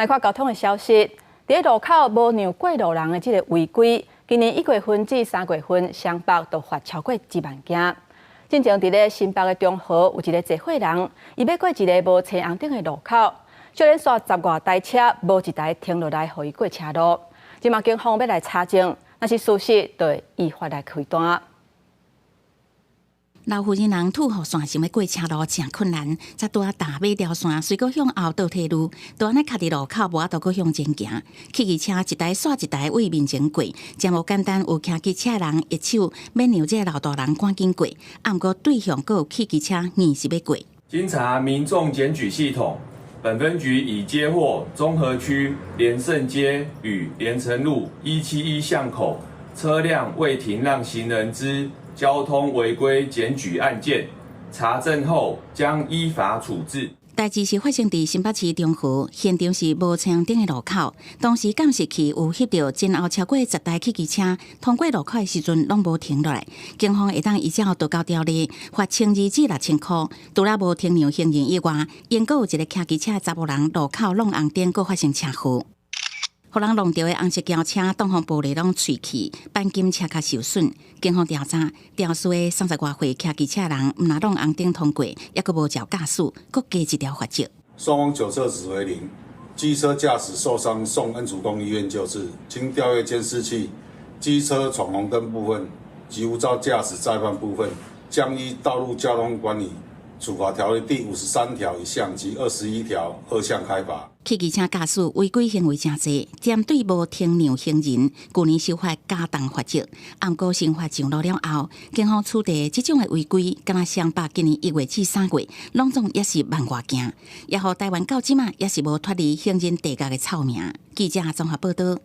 来看交通的消息，伫路口无让过路人的这个违规，今年1月份至3月份，双北都罚超过1万件。进前伫咧新北的中和有一个坐伙人，伊要过一个无车红灯的路口，就连刷10外台车，无一台停落来，互伊过车路。今嘛警方要来查证，若是事实，就会依法来开单。老妇人人土河线想要过车路真困难，才拄啊大马条线，随搁向后倒退路，都安尼卡伫路口，无法度搁向前行。汽车一台刷一台为面前过，真无简单。有骑机车人一手免让这老大人赶紧过，啊，毋过对象搁有汽车硬是要过。经查民众检举系统，本分局已接获中和区连胜街与连城路171巷口车辆未停让行人之交通违规检举案件，查证后将依法处置。代志是发生伫新北市中和，现场是无车红灯的路口。当时监视器有翕到前后超过10台汽机车通过路口的时阵，拢无停落来。警方会当依照道交条例罚1200至6000块。除了无停让行人以外，因阁有一个骑机车查某人路口弄红灯，阁发生车祸。互人弄到的红色轿车挡风玻璃拢碎去，钣金车卡受损。警方调查，肇事的30多岁骑机车人，毋若弄红灯通过，也阁无照驾驶，阁加一条罚则。双方酒测值为0，机车驾驶受伤送恩主公医院救治。经调阅监视器，机车闯红灯部分及无照驾驶再犯部分，将依道路交通管理处罚条例第53条1项及21条2项开罚。汽机车驾驶违规行为真多，针对无停让行人，去年修法加重罚则。按过新法上路了后，警方处理这种的违规，敢若双北今年1月至3月，拢总也是万外件，也互台湾到即嘛也是无脱离行人地价的臭名。记者综合报道。